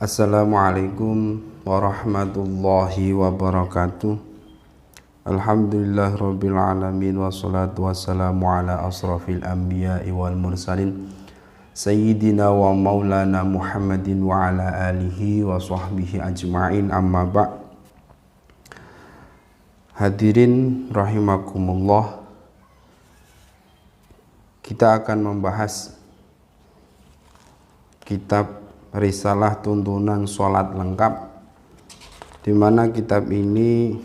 Assalamualaikum warahmatullahi wabarakatuh. Alhamdulillahirabbil alamin wassalatu wassalamu ala asrafil anbiya'i wal mursalin sayyidina wa maulana Muhammadin wa ala alihi wa sahbihi ajma'in, amma ba'. Hadirin rahimakumullah, kita akan membahas kitab Risalah Tuntunan Sholat Lengkap, di mana kitab ini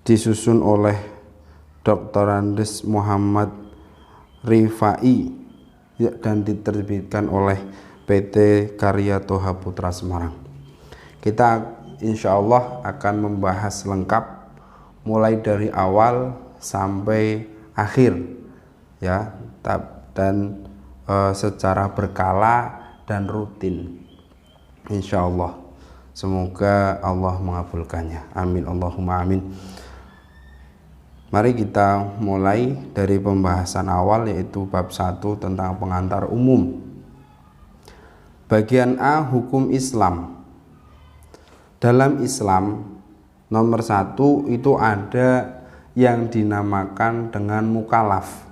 disusun oleh Dr. Andes Muhammad Rifai dan diterbitkan oleh PT Karya Toha Putra Semarang. Kita insya Allah akan membahas lengkap mulai dari awal sampai akhir, ya, dan secara berkala dan rutin, insya Allah. Semoga Allah mengabulkannya, amin Allahumma amin. Mari kita mulai dari pembahasan awal, yaitu bab 1 tentang pengantar umum. Bagian A, hukum Islam. Dalam Islam, nomor 1 itu ada yang dinamakan dengan mukallaf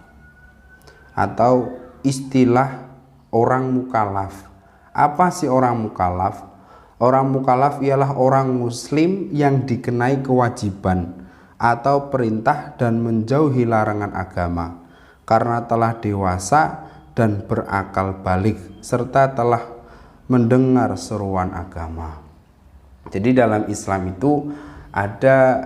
atau istilah orang mukallaf. Apa sih orang mukallaf? Orang mukallaf ialah orang muslim yang dikenai kewajiban atau perintah dan menjauhi larangan agama karena telah dewasa dan berakal balik serta telah mendengar seruan agama. Jadi dalam Islam itu ada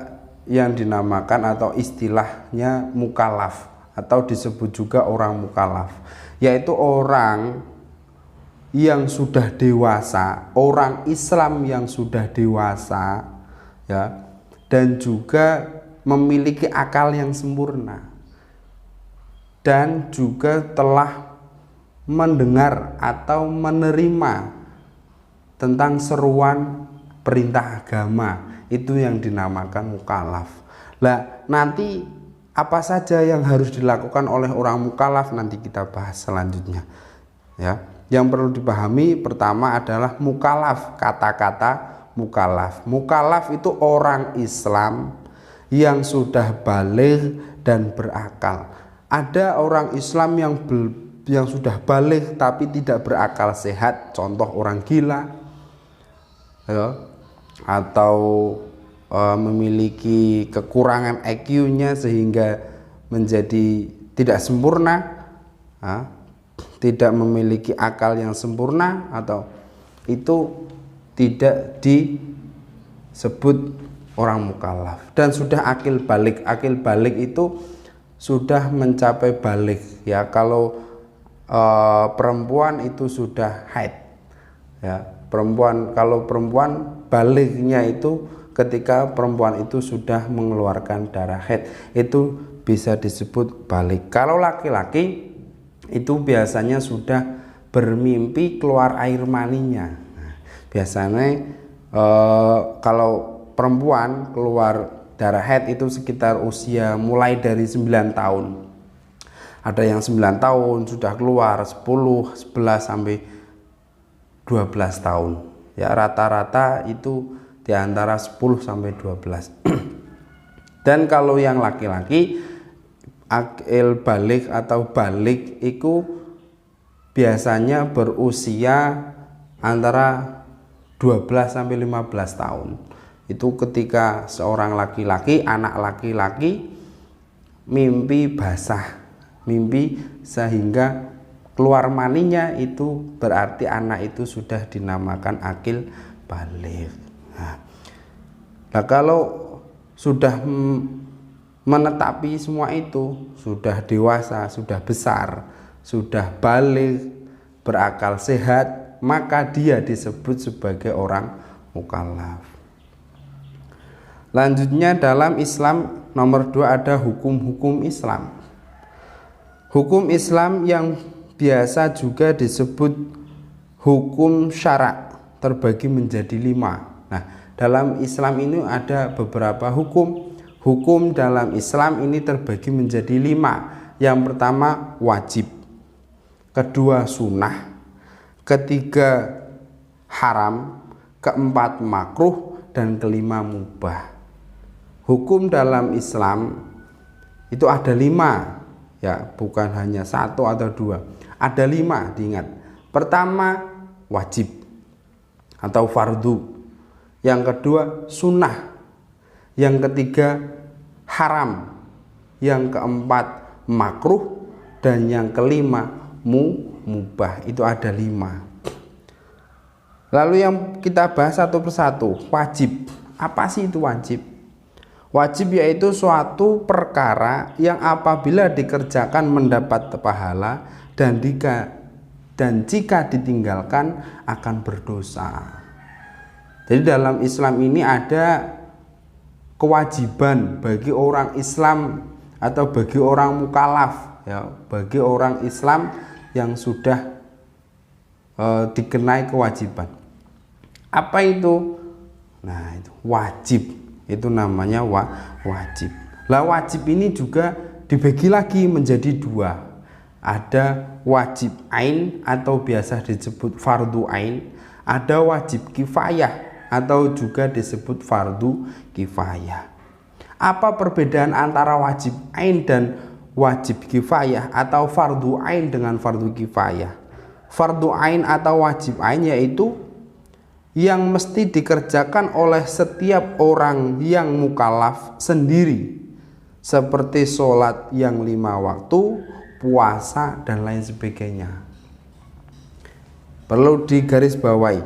yang dinamakan atau istilahnya mukallaf atau disebut juga orang mukallaf, yaitu orang yang sudah dewasa, orang Islam yang sudah dewasa, ya, dan juga memiliki akal yang sempurna dan juga telah mendengar atau menerima tentang seruan perintah agama. Itu yang dinamakan mukallaf. Lah, nanti apa saja yang harus dilakukan oleh orang mukallaf nanti kita bahas selanjutnya, ya. Yang perlu dipahami pertama adalah mukallaf. Kata-kata mukallaf. Mukallaf itu orang Islam yang sudah baligh dan berakal. Ada orang Islam yang sudah baligh tapi tidak berakal sehat, contoh orang gila, ya, atau memiliki kekurangan IQ-nya sehingga menjadi tidak sempurna, tidak memiliki akal yang sempurna, atau itu tidak disebut orang mukallaf. Dan sudah akil balik. Akil balik itu sudah mencapai balik, ya. Kalau perempuan itu sudah haid, ya. Kalau perempuan baliknya itu ketika perempuan itu sudah mengeluarkan darah haid, itu bisa disebut balik. Kalau laki-laki itu biasanya sudah bermimpi keluar air maninya. Biasanya kalau perempuan keluar darah haid itu sekitar usia mulai dari 9 tahun. Ada yang 9 tahun sudah keluar, 10, 11 sampai 12 tahun. Ya, rata-rata itu di antara 10 sampai 12. Dan kalau yang laki-laki, akil balik atau balik itu biasanya berusia antara 12 sampai 15 tahun. Itu ketika seorang laki-laki, anak laki-laki mimpi basah, mimpi sehingga keluar maninya, itu berarti anak itu sudah dinamakan akil balik. Nah, kalau sudah menetapi semua itu, sudah dewasa, sudah besar, sudah balik, berakal sehat, maka dia disebut sebagai orang mukallaf. Lanjutnya dalam Islam nomor 2 ada hukum-hukum Islam. Hukum Islam yang biasa juga disebut hukum syara' terbagi menjadi 5. Nah, dalam Islam ini ada beberapa hukum. Hukum dalam Islam ini terbagi menjadi 5. Yang pertama wajib, kedua sunnah, ketiga haram, keempat makruh, dan kelima mubah. Hukum dalam Islam itu ada 5, ya, bukan hanya 1 atau 2, ada 5, diingat. Pertama wajib atau fardu, yang kedua sunnah, yang ketiga haram, yang keempat makruh, dan yang kelima mubah. Itu ada 5. Lalu yang kita bahas satu persatu. Wajib, apa sih itu wajib? Wajib yaitu suatu perkara yang apabila dikerjakan mendapat pahala, dan jika ditinggalkan akan berdosa. Jadi dalam Islam ini ada kewajiban bagi orang Islam atau bagi orang mukallaf, ya, bagi orang Islam yang sudah dikenai kewajiban. Apa itu? Nah, itu wajib. Itu namanya wajib. Lah wajib ini juga dibagi lagi menjadi 2. Ada wajib ain atau biasa disebut fardu ain, ada wajib kifayah atau juga disebut fardu kifayah. Apa perbedaan antara wajib ain dan wajib kifayah atau fardu ain dengan fardu kifayah? Fardu ain atau wajib ain yaitu yang mesti dikerjakan oleh setiap orang yang mukallaf sendiri, seperti sholat yang 5 waktu, puasa, dan lain sebagainya. Perlu digarisbawahi,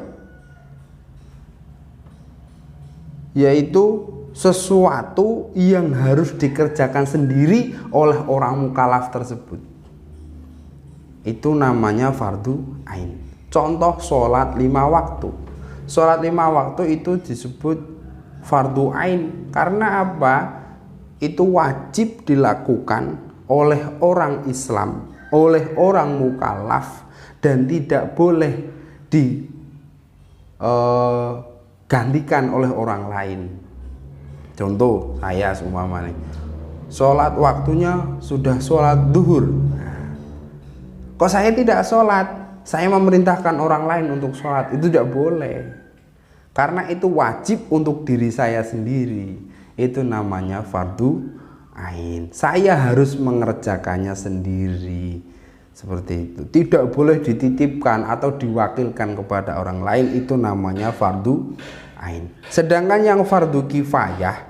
yaitu sesuatu yang harus dikerjakan sendiri oleh orang mukallaf tersebut. Itu namanya fardu ain. Contoh sholat 5 waktu. Sholat 5 waktu itu disebut fardu ain. Karena apa? Itu wajib dilakukan oleh orang Islam, oleh orang mukallaf, dan tidak boleh digantikan oleh orang lain. Contoh, saya seumpamanya sholat waktunya sudah sholat duhur, kok saya tidak sholat? Saya memerintahkan orang lain untuk sholat, itu tidak boleh. Karena itu wajib untuk diri saya sendiri. Itu namanya fardu ain. Saya harus mengerjakannya sendiri. Seperti itu. Tidak boleh dititipkan atau diwakilkan kepada orang lain. Itu namanya fardu ain. Sedangkan yang fardu kifayah,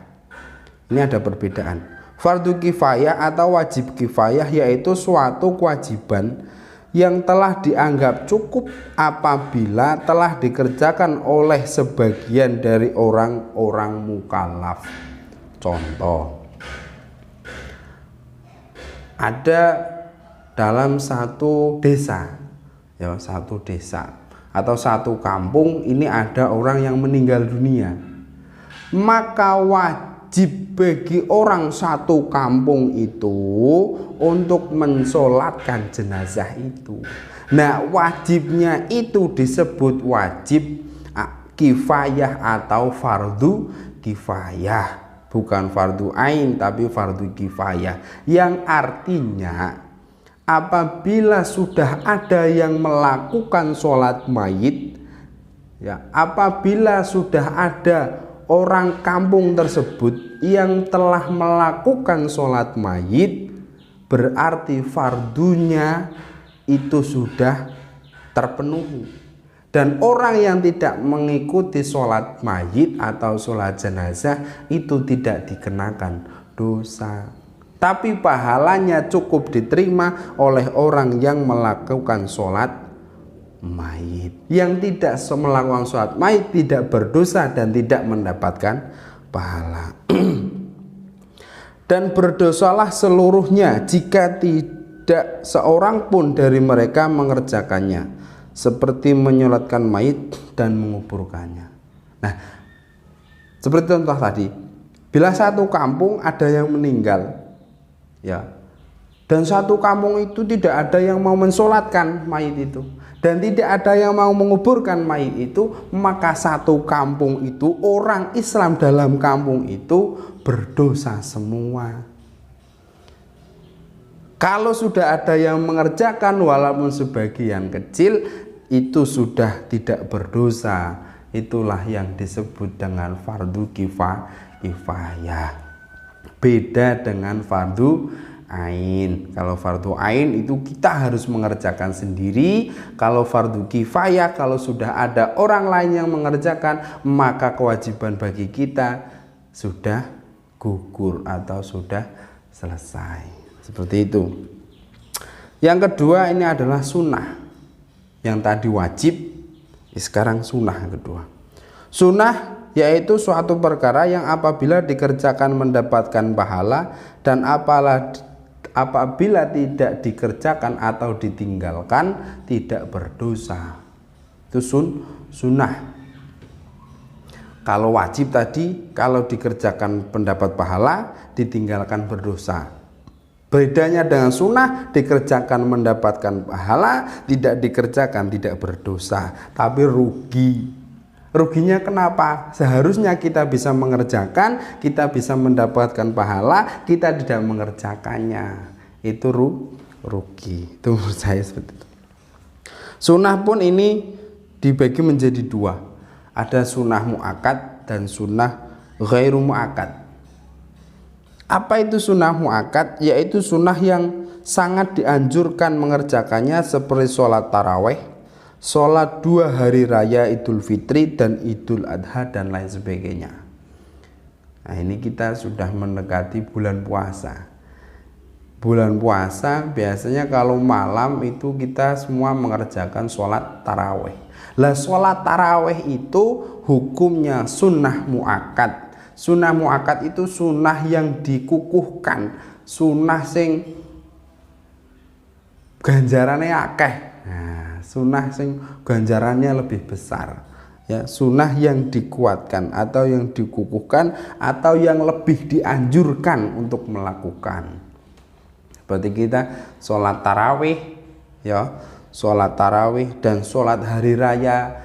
ini ada perbedaan. Fardu kifayah atau wajib kifayah yaitu suatu kewajiban yang telah dianggap cukup apabila telah dikerjakan oleh sebagian dari orang-orang mukallaf. Contoh, ada dalam satu desa, ya, satu desa atau satu kampung ini ada orang yang meninggal dunia, maka wajib bagi orang satu kampung itu untuk mensolatkan jenazah itu. Nah, wajibnya itu disebut wajib kifayah atau fardu kifayah, bukan fardu ain tapi fardu kifayah, yang artinya apabila sudah ada yang melakukan sholat mayit, ya, apabila sudah ada orang kampung tersebut yang telah melakukan sholat mayit, berarti fardunya itu sudah terpenuhi. Dan orang yang tidak mengikuti sholat mayit atau sholat jenazah itu tidak dikenakan dosa, tapi pahalanya cukup diterima oleh orang yang melakukan sholat mayit. Yang tidak melakukan sholat mayit tidak berdosa dan tidak mendapatkan pahala. Dan berdosalah seluruhnya jika tidak seorang pun dari mereka mengerjakannya, seperti menyolatkan mayit dan menguburkannya. Nah, seperti contoh tadi, bila satu kampung ada yang meninggal, ya, dan satu kampung itu tidak ada yang mau mensolatkan mayit itu, dan tidak ada yang mau menguburkan mayit itu, maka satu kampung itu, orang Islam dalam kampung itu berdosa semua. Kalau sudah ada yang mengerjakan walaupun sebagian kecil, itu sudah tidak berdosa. Itulah yang disebut dengan fardu kifayah. Beda dengan fardu ain. Kalau fardu ain itu kita harus mengerjakan sendiri. Kalau fardu kifayah, kalau sudah ada orang lain yang mengerjakan, maka kewajiban bagi kita sudah gugur atau sudah selesai. Seperti itu. Yang kedua ini adalah sunnah. Yang tadi wajib, sekarang sunnah yang kedua. Sunnah yaitu suatu perkara yang apabila dikerjakan mendapatkan pahala, dan apabila tidak dikerjakan atau ditinggalkan tidak berdosa. Itu sunnah. Kalau wajib tadi, kalau dikerjakan mendapat pahala, ditinggalkan berdosa. Bedanya dengan sunnah, dikerjakan mendapatkan pahala, tidak dikerjakan tidak berdosa, tapi rugi. Ruginya kenapa? Seharusnya kita bisa mengerjakan, kita bisa mendapatkan pahala, kita tidak mengerjakannya. Itu rugi. Itu menurut saya seperti itu. Sunnah pun ini dibagi menjadi dua. Ada sunnah muakkad dan sunnah ghairu muakkad. Apa itu sunnah muakkad? Yaitu sunnah yang sangat dianjurkan mengerjakannya, seperti sholat taraweh, sholat 2 hari raya Idul Fitri dan Idul Adha dan lain sebagainya. Nah, ini kita sudah mendekati bulan puasa. Bulan puasa biasanya kalau malam itu kita semua mengerjakan sholat taraweh. Lah sholat taraweh itu hukumnya sunnah muakkad. Sunnah muakkad itu sunnah yang dikukuhkan, sunnah sing ganjarannya akeh. Sunnah sing ganjarannya lebih besar, ya, sunnah yang dikuatkan atau yang dikukuhkan atau yang lebih dianjurkan untuk melakukan. Seperti kita sholat tarawih, ya, sholat tarawih dan sholat hari raya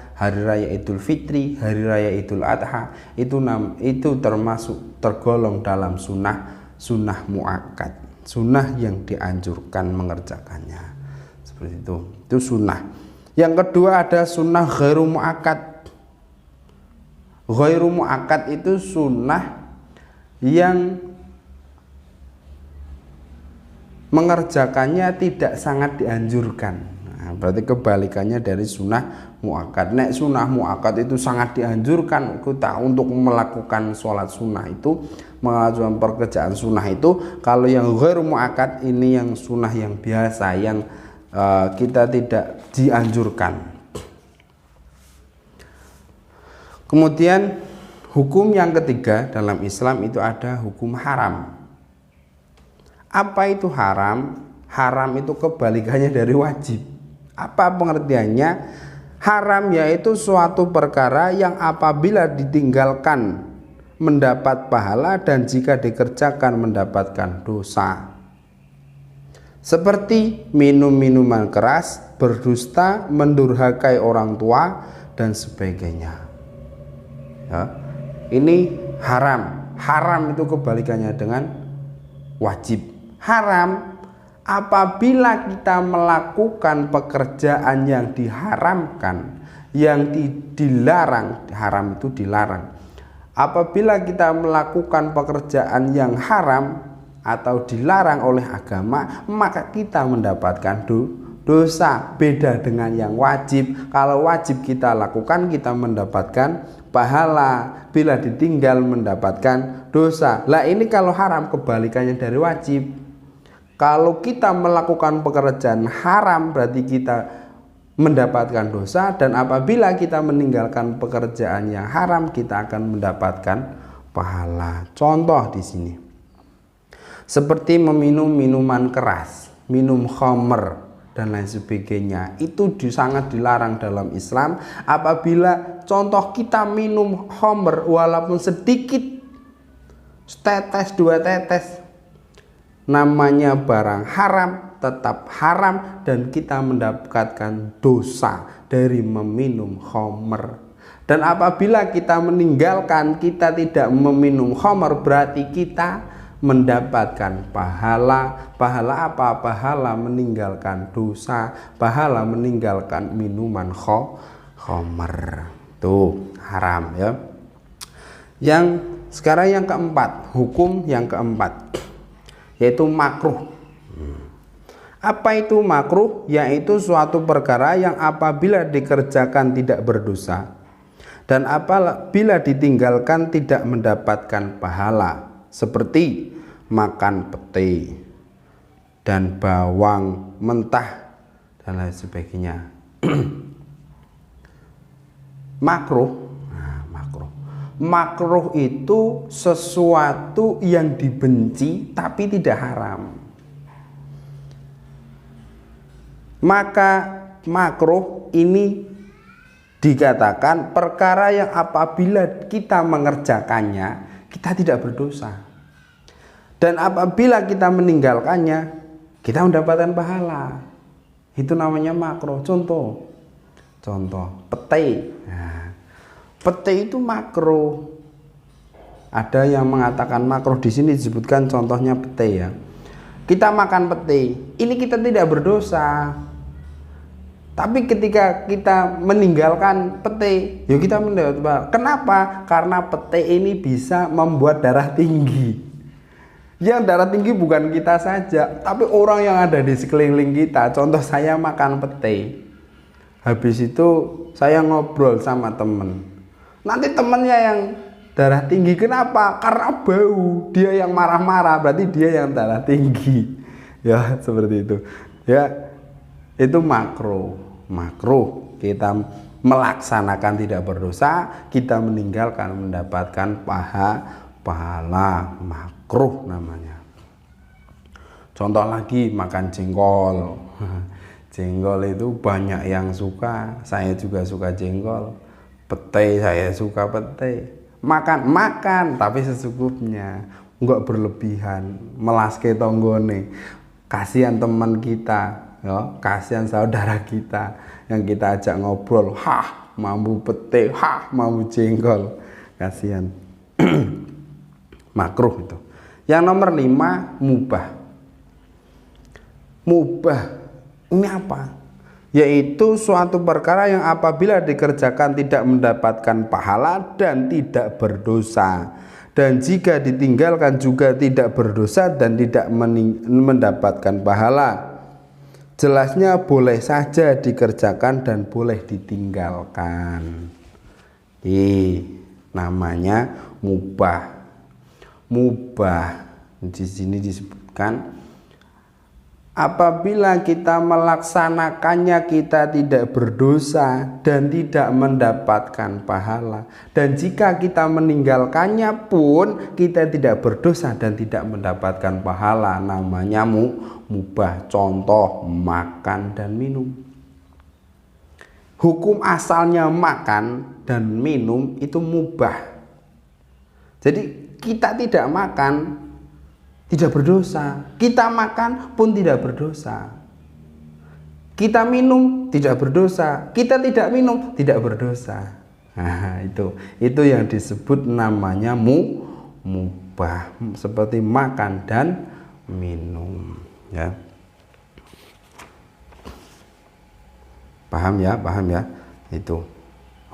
Idul Fitri, hari raya Idul Adha, itu termasuk tergolong dalam sunnah muakkad, sunnah yang dianjurkan mengerjakannya. Seperti itu sunnah. Yang kedua ada sunnah ghairu muakkad. Ghairu muakkad itu sunnah yang mengerjakannya tidak sangat dianjurkan. Nah, berarti kebalikannya dari sunnah muakkad. Nek sunnah muakkad itu sangat dianjurkan kita untuk melakukan sholat sunnah itu, melakukan pekerjaan sunnah itu. Kalau yang ghairu muakkad ini yang sunnah yang biasa, yang kita tidak dianjurkan. Kemudian hukum yang ketiga dalam Islam itu ada hukum haram. Apa itu haram? Haram itu kebalikannya dari wajib. Apa pengertiannya? Haram yaitu suatu perkara yang apabila ditinggalkan mendapat pahala dan jika dikerjakan mendapatkan dosa. Seperti minum minuman keras, berdusta, mendurhakai orang tua dan sebagainya. Ya, ini haram. Haram itu kebalikannya dengan wajib. Haram apabila kita melakukan pekerjaan yang diharamkan, yang dilarang. Haram itu dilarang. Apabila kita melakukan pekerjaan yang haram atau dilarang oleh agama, maka kita mendapatkan dosa. Beda dengan yang wajib. Kalau wajib kita lakukan, kita mendapatkan pahala. Bila ditinggal mendapatkan dosa. Lah ini kalau haram kebalikannya dari wajib. Kalau kita melakukan pekerjaan haram berarti kita mendapatkan dosa, dan apabila kita meninggalkan pekerjaan yang haram kita akan mendapatkan pahala. Contoh di sini. Seperti meminum minuman keras, minum khamr dan lain sebagainya, itu sangat dilarang dalam Islam. Apabila contoh kita minum khamr walaupun sedikit, setetes 2 tetes, namanya barang haram, tetap haram dan kita mendapatkan dosa dari meminum khamr. Dan apabila kita meninggalkan, kita tidak meminum khamr, berarti kita mendapatkan pahala. Pahala apa? Pahala meninggalkan dosa, pahala meninggalkan minuman khamr. Tuh, haram ya. Yang sekarang yang keempat, hukum yang keempat, yaitu makruh. Apa itu makruh? Yaitu suatu perkara yang apabila dikerjakan tidak berdosa, dan apabila ditinggalkan tidak mendapatkan pahala, seperti makan pete dan bawang mentah dan lain sebagainya. Makruh. Makruh itu sesuatu yang dibenci tapi tidak haram. Maka makruh ini dikatakan perkara yang apabila kita mengerjakannya kita tidak berdosa, dan apabila kita meninggalkannya kita mendapatkan pahala. Itu namanya makruh. Contoh pete. Nah, pete itu makruh. Ada yang mengatakan makruh, di sini disebutkan contohnya pete ya. Kita makan pete, ini kita tidak berdosa. Tapi ketika kita meninggalkan pete, ya kita mendapat. Kenapa? Karena pete ini bisa membuat darah tinggi. Yang darah tinggi bukan kita saja, tapi orang yang ada di sekeliling kita. Contoh, saya makan pete, habis itu saya ngobrol sama temen. Nanti temennya yang darah tinggi. Kenapa? Karena bau. Dia yang marah-marah, berarti dia yang darah tinggi. Ya, seperti itu. Ya, itu makruh. Makruh, kita melaksanakan tidak berdosa, kita meninggalkan mendapatkan pahala. Makruh namanya. Contoh lagi, makan jengkol. Jengkol itu banyak yang suka, saya juga suka jengkol. Pete, saya suka pete. Makan tapi secukupnya, enggak berlebihan, melaske tonggone. Kasihan teman kita, ya, kasihan saudara kita yang kita ajak ngobrol, mambu pete, mambu jengkol, kasihan. Makruh itu. Yang nomor 5, mubah. Mubah ini apa? Yaitu suatu perkara yang apabila dikerjakan tidak mendapatkan pahala dan tidak berdosa, dan jika ditinggalkan juga tidak berdosa dan tidak mendapatkan pahala. Jelasnya boleh saja dikerjakan dan boleh ditinggalkan. Namanya mubah. Mubah di sini disebutkan apabila kita melaksanakannya kita tidak berdosa dan tidak mendapatkan pahala, dan jika kita meninggalkannya pun kita tidak berdosa dan tidak mendapatkan pahala. Namanya mubah. Contoh, makan dan minum. Hukum asalnya makan dan minum itu mubah. Jadi kita tidak makan tidak berdosa, kita makan pun tidak berdosa. Kita minum tidak berdosa, kita tidak minum tidak berdosa. Nah, itu yang disebut namanya mubah, seperti makan dan minum, ya. Paham ya? Itu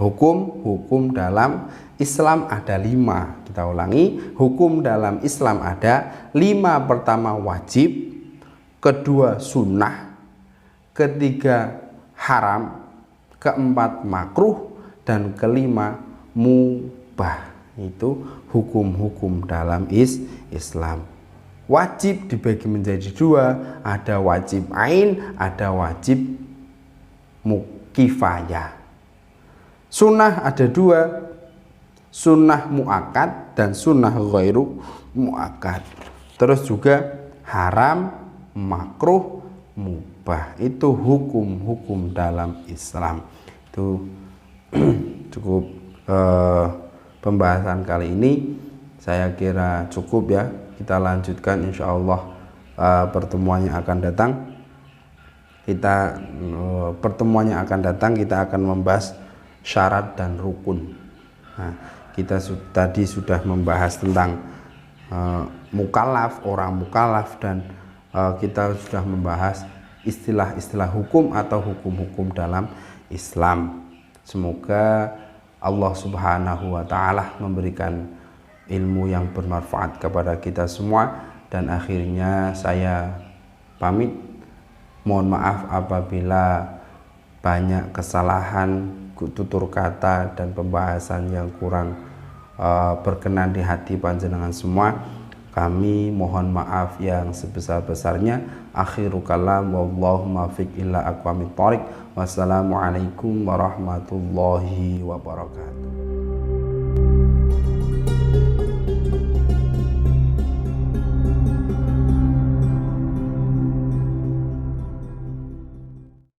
hukum dalam Islam ada 5. Kita ulangi, hukum dalam Islam ada 5. Pertama wajib, kedua sunnah, ketiga haram, keempat makruh, dan kelima mubah. Itu hukum-hukum dalam Islam. Wajib dibagi menjadi 2, ada wajib ain, ada wajib kifayah. Sunnah ada 2, sunnah muakkad dan sunnah ghairu muakkad. Terus juga haram, makruh, mubah. Itu hukum-hukum dalam Islam. Itu cukup pembahasan kali ini. Saya kira cukup ya. Kita lanjutkan insya Allah pertemuan yang akan datang. Pertemuan yang akan datang kita akan membahas syarat dan rukun. Nah, kita tadi sudah membahas tentang mukallaf, orang mukallaf, dan kita sudah membahas istilah-istilah hukum atau hukum-hukum dalam Islam. Semoga Allah Subhanahu wa taala memberikan ilmu yang bermanfaat kepada kita semua, dan akhirnya saya pamit. Mohon maaf apabila banyak kesalahan tutur kata dan pembahasan yang kurang berkenan di hati panjenengan semua. Kami mohon maaf yang sebesar-besarnya. Akhiru kalam wallahu muwaffiq illa aqwamit thoriq. Wassalamualaikum warahmatullahi wabarakatuh.